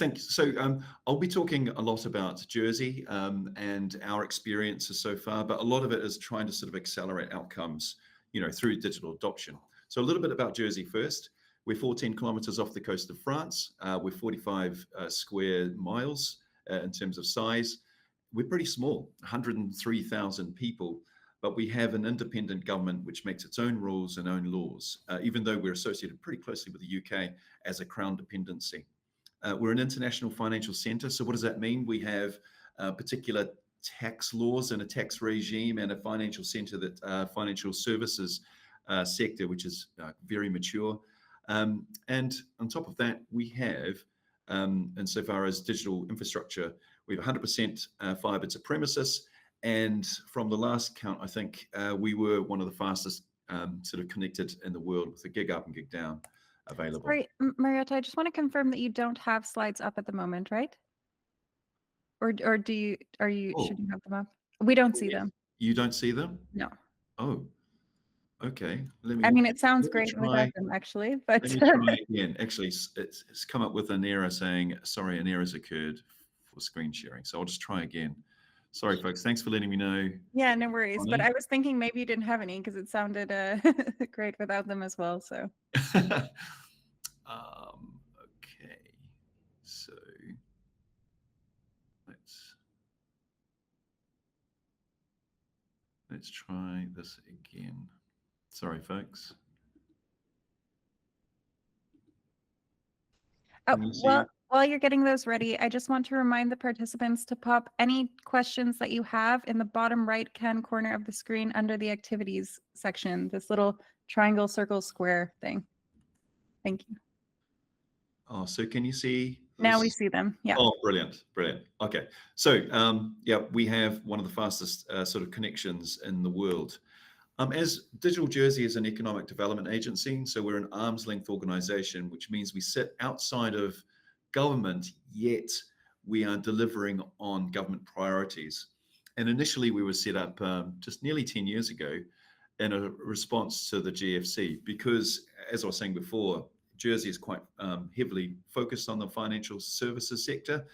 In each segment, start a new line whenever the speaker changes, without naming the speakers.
thank you. So I'll be talking a lot about Jersey and our experiences so far, but a lot of it is trying to sort of accelerate outcomes, through digital adoption. So a little bit about Jersey first. We're 14 kilometers off the coast of France. We're 45 square miles in terms of size. We're pretty small, 103,000 people, but we have an independent government which makes its own rules and own laws, even though we're associated pretty closely with the UK as a crown dependency. We're an international financial center. So what does that mean? We have particular tax laws and a tax regime and a financial center that financial services sector, which is very mature. And on top of that, we have, insofar as digital infrastructure, we have 100% fiber to premises. And from the last count, I think we were one of the fastest sort of connected in the world with a gig up and gig down available.
Sorry, Mariota, I just want to confirm that you don't have slides up at the moment, right? Or should you have them up? We don't see them.
You don't see them?
No.
Oh, okay.
It sounds great without them, actually. But
let me try again. Actually, it's come up with an error saying, sorry, an error has occurred for screen sharing. So I'll just try again. Sorry, folks. Thanks for letting me know.
Yeah, no worries. But I was thinking maybe you didn't have any because it sounded great without them as well. So.
Okay. So let's try this again. Sorry, folks.
While you're getting those ready, I just want to remind the participants to pop any questions that you have in the bottom right-hand corner of the screen under the activities section, this little triangle, circle, square thing. Thank you.
Oh, so can you see?
Now we see them. Yeah.
Oh, brilliant. Brilliant. Okay. So, we have one of the fastest sort of connections in the world. As Digital Jersey is an economic development agency, so we're an arm's length organization, which means we sit outside of government, yet we are delivering on government priorities. And initially we were set up just nearly 10 years ago in a response to the GFC, because as I was saying before, Jersey is quite heavily focused on the financial services sector,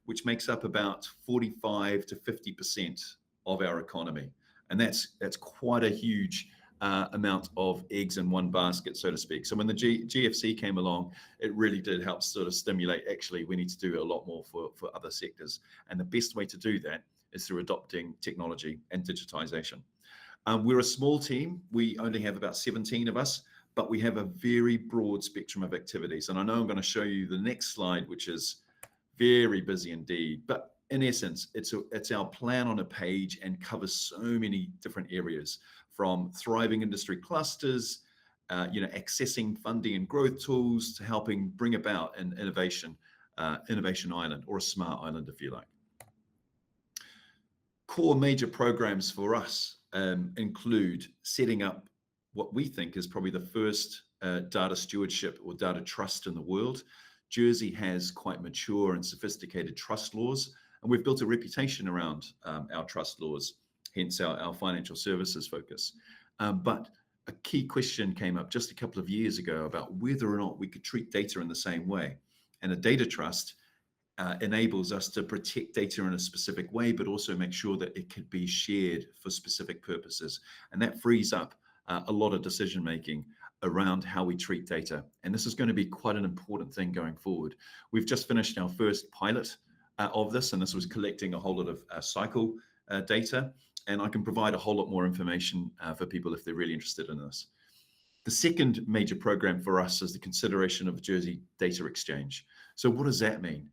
which makes up about 45 to 50% of our economy. And that's quite a huge amount of eggs in one basket, so to speak. So when the GFC came along, it really did help sort of stimulate, actually, we need to do a lot more for other sectors. And the best way to do that is through adopting technology and digitization. We're a small team. We only have about 17 of us, but we have a very broad spectrum of activities. And I know I'm going to show you the next slide, which is very busy indeed. But in essence, it's our plan on a page and covers so many different areas, from thriving industry clusters, accessing funding and growth tools, to helping bring about an innovation island, or a smart island, if you like. Core major programs for us include setting up what we think is probably the first data stewardship or data trust in the world. Jersey has quite mature and sophisticated trust laws, and we've built a reputation around our trust laws, hence our financial services focus. But a key question came up just a couple of years ago about whether or not we could treat data in the same way. And a data trust enables us to protect data in a specific way, but also make sure that it could be shared for specific purposes. And that frees up a lot of decision-making around how we treat data. And this is going to be quite an important thing going forward. We've just finished our first pilot of this, and this was collecting a whole lot of cycle data. And I can provide a whole lot more information for people if they're really interested in this. The second major program for us is the consideration of a Jersey data exchange. So what does that mean?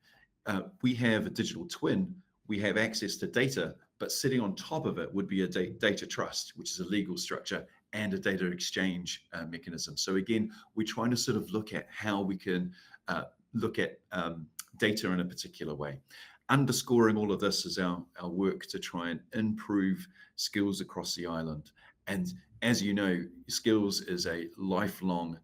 We have a digital twin, we have access to data, but sitting on top of it would be a data trust, which is a legal structure and a data exchange mechanism. So again, we're trying to sort of look at how we can look at data in a particular way. Underscoring all of this is our work to try and improve skills across the island. And as you know, skills is a lifelong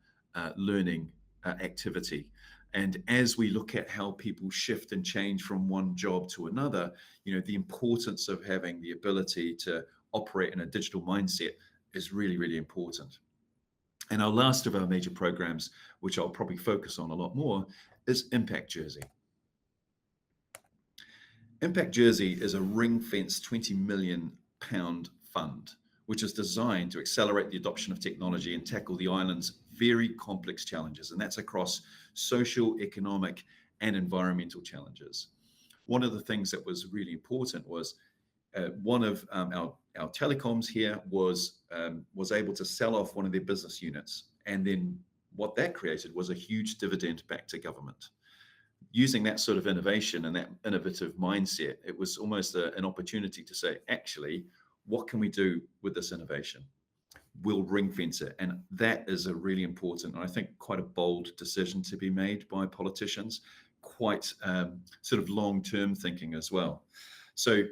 learning activity. And as we look at how people shift and change from one job to another, the importance of having the ability to operate in a digital mindset is really, really important. And our last of our major programs, which I'll probably focus on a lot more, is Impact Jersey. Impact Jersey is a ring-fenced £20 million fund, which is designed to accelerate the adoption of technology and tackle the island's very complex challenges, and that's across social, economic, and environmental challenges. One of the things that was really important was one of our telecoms here was able to sell off one of their business units, and then what that created was a huge dividend back to government. Using that sort of innovation and that innovative mindset, it was almost an opportunity to say, actually, what can we do with this innovation? We'll ring fence it. And that is a really important, and I think quite a bold decision to be made by politicians, quite sort of long-term thinking as well. So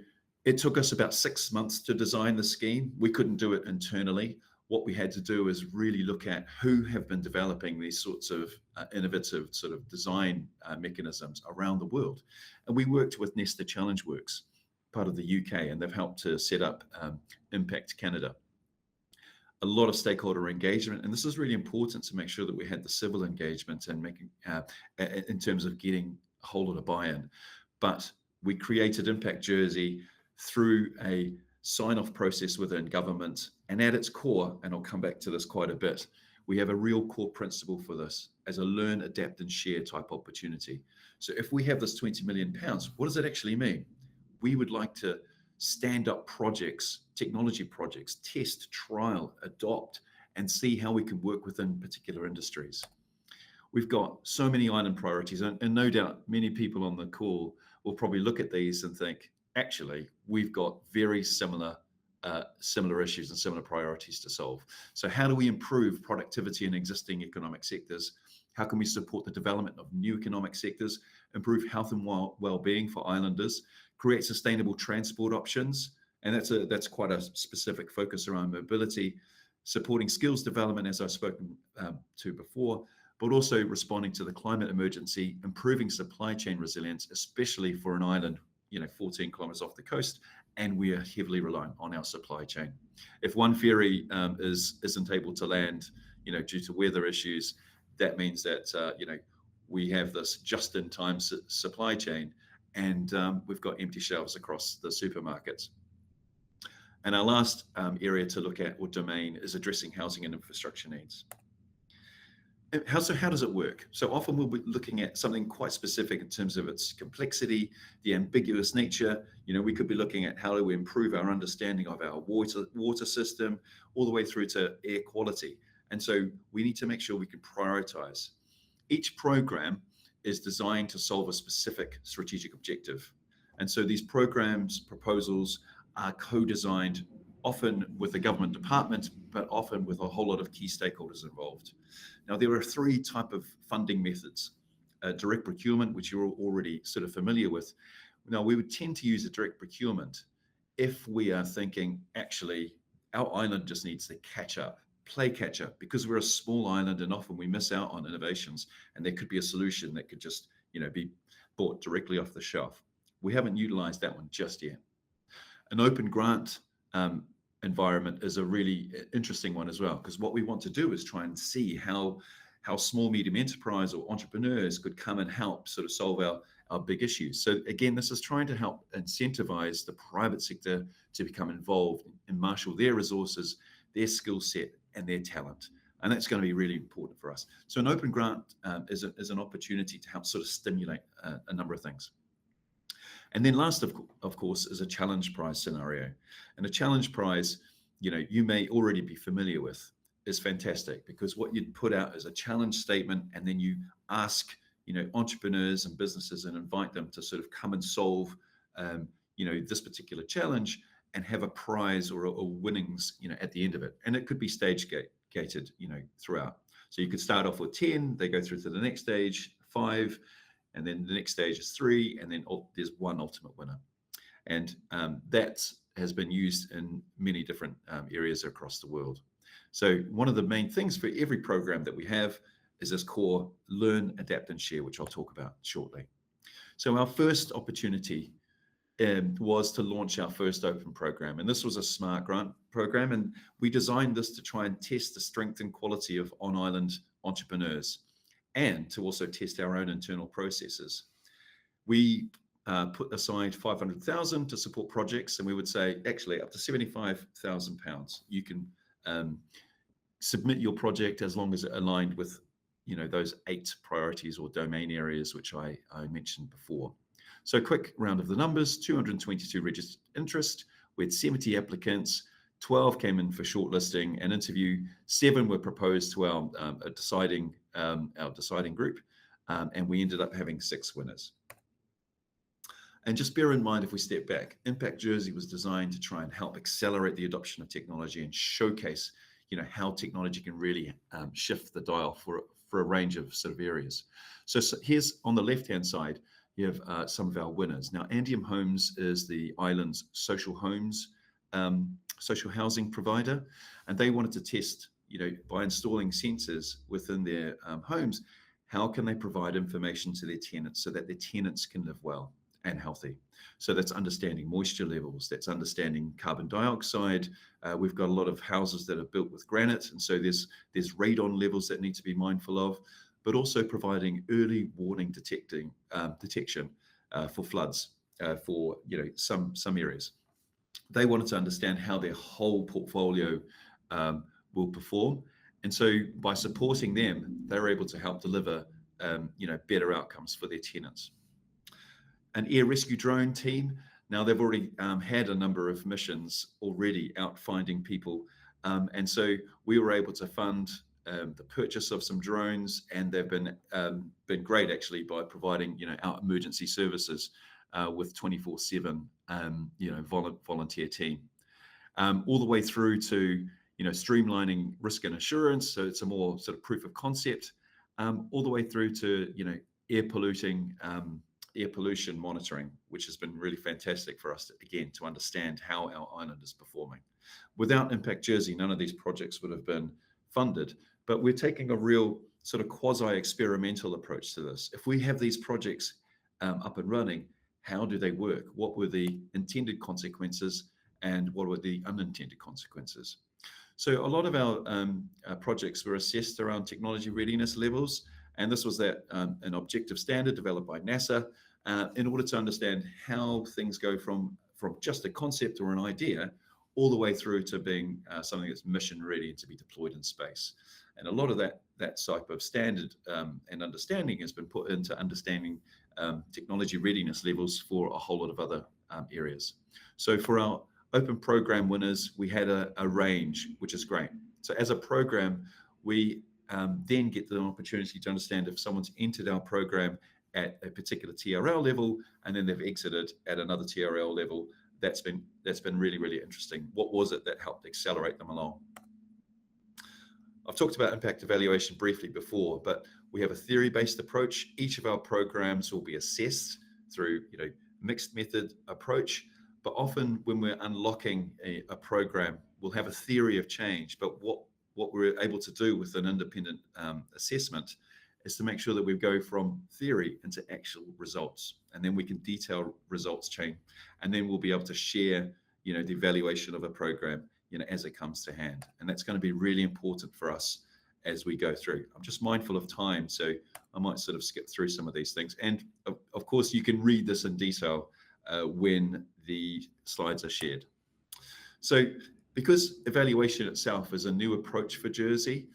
it took us about 6 months to design the scheme. We couldn't do it internally. What we had to do is really look at who have been developing these sorts of innovative sort of design mechanisms around the world. And we worked with Nesta Challenge Works, part of the UK, and they've helped to set up Impact Canada. A lot of stakeholder engagement, and this is really important to make sure that we had the civil engagement and making in terms of getting a whole lot of buy-in. But we created Impact Jersey through a sign-off process within government, and at its core, and I'll come back to this quite a bit, we have a real core principle for this as a learn, adapt, and share type opportunity. So if we have this £20 million, what does it actually mean? We would like to stand up projects, technology projects, test, trial, adopt, and see how we can work within particular industries. We've got so many island priorities, and no doubt many people on the call will probably look at these and think, actually, we've got very similar issues and similar priorities to solve. So how do we improve productivity in existing economic sectors? How can we support the development of new economic sectors, improve health and well-being for islanders, create sustainable transport options? And that's quite a specific focus around mobility, supporting skills development, as I've spoken to before, but also responding to the climate emergency, improving supply chain resilience, especially for an island 14 kilometers off the coast, and we are heavily reliant on our supply chain. If one ferry isn't able to land, due to weather issues, that means that we have this just-in-time supply chain, and we've got empty shelves across the supermarkets. And our last area to look at, or domain, is addressing housing and infrastructure needs. How does it work? So often we'll be looking at something quite specific in terms of its complexity, the ambiguous nature. We could be looking at how do we improve our understanding of our water system, all the way through to air quality. And so we need to make sure we can prioritize. Each program is designed to solve a specific strategic objective. And so these programs, proposals are co-designed, often with the government department, but often with a whole lot of key stakeholders involved. Now, there are 3 types of funding methods. Direct procurement, which you're already sort of familiar with. Now, we would tend to use a direct procurement if we are thinking, actually, our island just needs to play catch up, because we're a small island and often we miss out on innovations, and there could be a solution that could just, be bought directly off the shelf. We haven't utilized that one just yet. An open grant environment is a really interesting one as well, because what we want to do is try and see how small, medium enterprise or entrepreneurs could come and help sort of solve our big issues. So again, this is trying to help incentivize the private sector to become involved and marshal their resources, their skill set, and their talent. And that's going to be really important for us. So an open grant is an opportunity to help sort of stimulate a number of things. And then last, of course, is a challenge prize scenario. And a challenge prize, you may already be familiar with, is fantastic, because what you'd put out is a challenge statement, and then you ask, entrepreneurs and businesses and invite them to sort of come and solve, this particular challenge, and have a prize or winnings, at the end of it. And it could be stage gated, throughout. So you could start off with 10, they go through to the next stage, 5, and then the next stage is 3, and then there's one ultimate winner. And that has been used in many different areas across the world. So one of the main things for every program that we have is this core learn, adapt, and share, which I'll talk about shortly. So our first opportunity was to launch our first open program. And this was a smart grant program. And we designed this to try and test the strength and quality of on-island entrepreneurs, and to also test our own internal processes. We put aside 500,000 to support projects, and we would say actually up to 75,000 pounds. You can submit your project as long as it aligned with those 8 priorities or domain areas which I mentioned before. So quick round of the numbers: 222 registered interest. We had 70 applicants. 12 came in for shortlisting and interview. 7 were proposed to our deciding group, and we ended up having 6 winners. And just bear in mind, if we step back, Impact Jersey was designed to try and help accelerate the adoption of technology and showcase, how technology can really shift the dial for a range of sort of areas. So here's on the left-hand side, you have some of our winners. Now, Andium Homes is the island's social housing provider, and they wanted to test, by installing sensors within their homes, how can they provide information to their tenants so that their tenants can live well and healthy. So that's understanding moisture levels, that's understanding carbon dioxide. We've got a lot of houses that are built with granite, and so there's radon levels that need to be mindful of, but also providing early warning detection for floods for some areas. They wanted to understand how their whole portfolio will perform, and so by supporting them, they were able to help deliver better outcomes for their tenants. An air rescue drone team. Now they've already had a number of missions already out finding people, and so we were able to fund the purchase of some drones, and they've been great actually by providing our emergency services with 24/7 volunteer team, all the way through to streamlining risk and assurance. So it's a more sort of proof of concept, all the way through to air pollution monitoring, which has been really fantastic for us to understand how our island is performing. Without Impact Jersey, none of these projects would have been funded, but we're taking a real sort of quasi-experimental approach to this. If we have these projects up and running, how do they work? What were the intended consequences and what were the unintended consequences? So a lot of our projects were assessed around technology readiness levels, and this was an objective standard developed by NASA in order to understand how things go from just a concept or an idea all the way through to being something that's mission ready to be deployed in space. And a lot of that type of standard and understanding has been put into understanding technology readiness levels for a whole lot of other areas. So for our open program winners, we had a range, which is great. So as a program, we then get the opportunity to understand if someone's entered our program at a particular TRL level and then they've exited at another TRL level. That's been really, really interesting. What was it that helped accelerate them along? I've talked about impact evaluation briefly before, but we have a theory-based approach. Each of our programs will be assessed through mixed method approach, but often when we're unlocking a program, we'll have a theory of change, but what we're able to do with an independent assessment is to make sure that we go from theory into actual results, and then we can detail results chain, and then we'll be able to share the evaluation of a program as it comes to hand. And that's going to be really important for us as we go through. I'm just mindful of time, so I might sort of skip through some of these things, and of course you can read this in detail when the slides are shared. So because evaluation itself is a new approach for Jersey,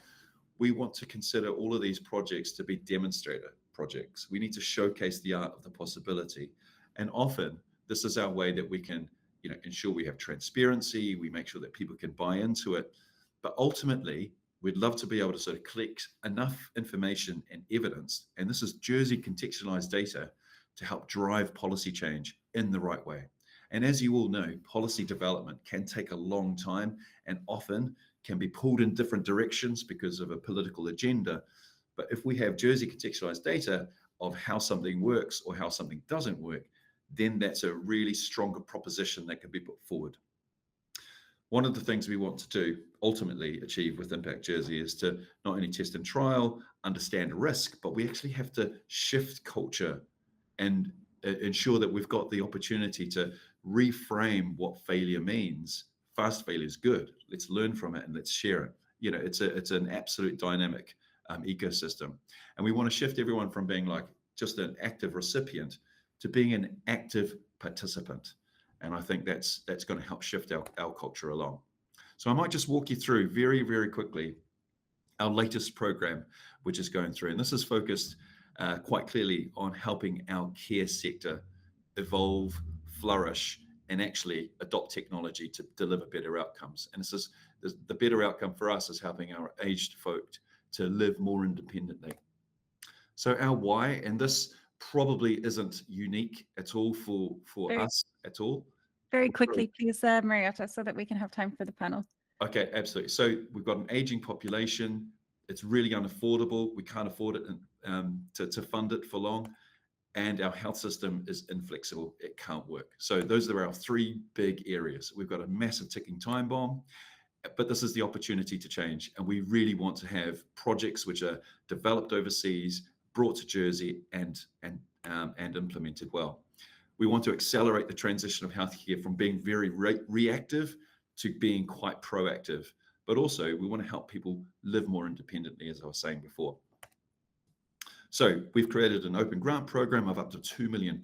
we want to consider all of these projects to be demonstrator projects. We need to showcase the art of the possibility. And often this is our way that we can ensure we have transparency, we make sure that people can buy into it. But ultimately, we'd love to be able to sort of collect enough information and evidence, and this is Jersey contextualized data, to help drive policy change in the right way. And as you all know, policy development can take a long time and often can be pulled in different directions because of a political agenda. But if we have Jersey contextualized data of how something works or how something doesn't work, then that's a really stronger proposition that can be put forward. One of the things we want to do, ultimately achieve with Impact Jersey, is to not only test and trial, understand risk, but we actually have to shift culture and ensure that we've got the opportunity to reframe what failure means. Fast failure is good. Let's learn from it and let's share it. It's an absolute dynamic ecosystem. And we want to shift everyone from being like just an active recipient to being an active participant. And I think that's going to help shift our culture along. So I might just walk you through very, very quickly our latest program, which is going through. And this is focused quite clearly on helping our care sector evolve, flourish, and actually adopt technology to deliver better outcomes. And this is the better outcome for us is helping our aged folk to live more independently. So our why, and this probably isn't unique at all for
Very,
us at all.
very quickly, please, Mariota, so that we can have time for the panel.
Okay, absolutely. So we've got an aging population. It's really unaffordable. We can't afford it to fund it for long. And our health system is inflexible. It can't work. So those are our three big areas. We've got a massive ticking time bomb, but this is the opportunity to change. And we really want to have projects which are developed overseas, brought to Jersey, and implemented well. We want to accelerate the transition of healthcare from being very reactive to being quite proactive. But also, we want to help people live more independently, as I was saying before. So we've created an open grant program of up to £2 million.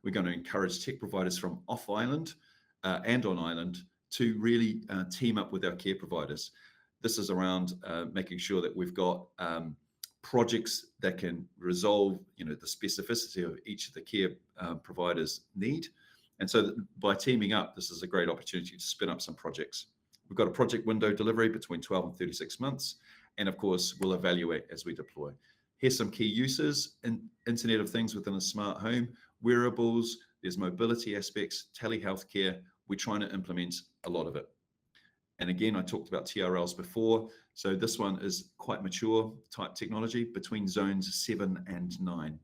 We're going to encourage tech providers from off island and on island to really team up with our care providers. This is around making sure that we've got projects that can resolve, the specificity of each of the care providers' need. And so by teaming up, this is a great opportunity to spin up some projects. We've got a project window delivery between 12 and 36 months. And of course, we'll evaluate as we deploy. Here's some key uses: Internet of Things within a smart home, wearables, there's mobility aspects, telehealth care. We're trying to implement a lot of it. And again, I talked about TRLs before. So this one is quite mature type technology between zones 7 and 9.